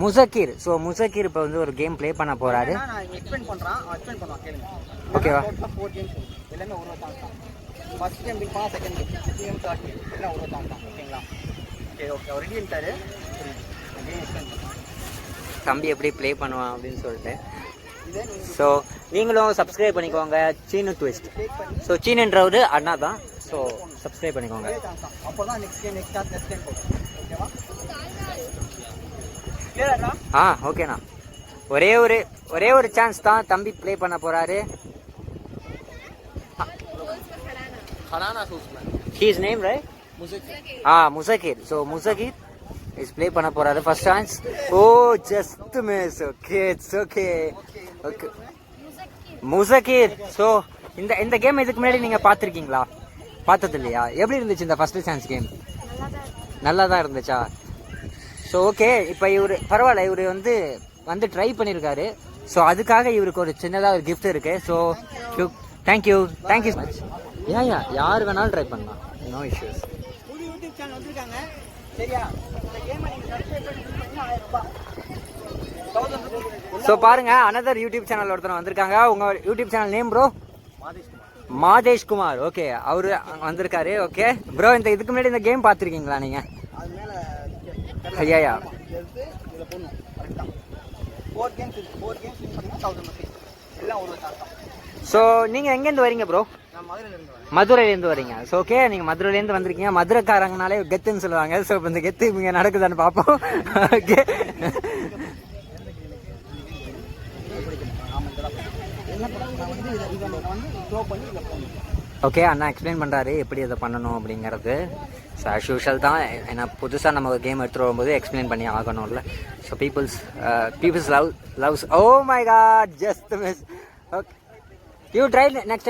முசக்கீர். So முசக்கீர் இப்போ வந்து ஒரு கேம் ப்ளே பண்ண போகிறாரு. ஓகேவா? 4 கேம்ஸ் எல்லாமே ஒரு தான். ஃபர்ஸ்ட் கேம் வின் பண்ணா செகண்ட் கேம் தேர்ட் கேம் எல்லாம் ஒரு தான். ஓகேங்களா? ஓகே அவர் ரெடி பண்ணிட்டாரு. தம்பி எப்படி ப்ளே பண்ணுவான் அப்படின்னு சொல்லிட்டு. ஸோ நீங்களும் சப்ஸ்கிரைப் பண்ணிக்கோங்க சீனு ட்விஸ்ட். ஸோ சீனுன்றவர் அண்ணா தான். ஸோ சப்ஸ்கிரைப் பண்ணிக்கோங்க. அப்போ தான் நெக்ஸ்ட் கேம் போகும். ஓகேவா? ஓகேண்ணா. ஒரே ஒரு சான்ஸ் தான். தம்பி ப்ளே பண்ண போறாரு. His name right? Muzakkir. So Muzakkir is play பண்ண போறாரு. First chance. Oh just miss. Okay it's okay. Okay Muzakkir. So இந்த கேம் இதுக்கு முன்னாடி நீங்க பார்த்துருக்கீங்களா? பார்த்தது இல்லையா? எப்படி இருந்துச்சு இந்த ஃபர்ஸ்ட் சான்ஸ் கேம்? நல்லா தான் இருந்துச்சா? So okay. இப்போ இவர் பரவாயில்ல, இவர் வந்து ட்ரை பண்ணியிருக்காரு. ஸோ அதுக்காக இவருக்கு ஒரு சின்னதாக ஒரு கிஃப்ட் இருக்கு. So thank you much. யார் வேணாலும் ட்ரை பண்ணலாம். No issues. புது யூடியூப் சேனல் வந்திருக்காங்க. சரியா? இந்த கேமை நீங்க சப்ஸ்கிரைப் பண்ணீங்கன்னா 1000 ரூபாய். ஸோ பாருங்க, அனதர் யூடியூப் சேனல் ஒருத்தர் வந்திருக்காங்க. உங்க YouTube channel name bro? Madhesh Kumar. Okay, அவரு வந்திருக்காரு. ஓகே ப்ரோ, இதுக்கு முன்னாடி இந்த கேம் பார்த்துருக்கீங்களா நீங்க? அது மேல ஐயா எடுத்து இதுல போடணும். கரெக்ட்டா 4 கேம்ஸ் பண்ணீங்கன்னா 1000 ரூபாய். எல்லாம் ஒரு தான். ஸோ நீங்க எங்கேருந்து வரீங்க ப்ரோ? நான் மதுரையிலேருந்து வரேன். மதுரையிலேருந்து வரீங்க. ஸோ ஓகே, நீங்க மதுரையிலேருந்து வந்திருக்கீங்க. மதுரைக்காரங்கனாலே கெத்துன்னு சொல்லுவாங்க. ஸோ இப்போ இந்த கெத்து இங்கே நடக்குதான்னு பார்ப்போம். ஓகே ஓகே, அண்ணா எக்ஸ்பிளைன் பண்ணுறாரு எப்படி அதை பண்ணணும் அப்படிங்கிறது. ஸோ ஆஸ் யூஷுவல் தான். ஏன்னா புதுசாக நம்ம ஒரு கேம் எடுத்துகிட்டு வரும்போது எக்ஸ்பிளைன் பண்ணி ஆகணும்ல. So peoples loves. Oh my god, just miss. Okay, you try next time.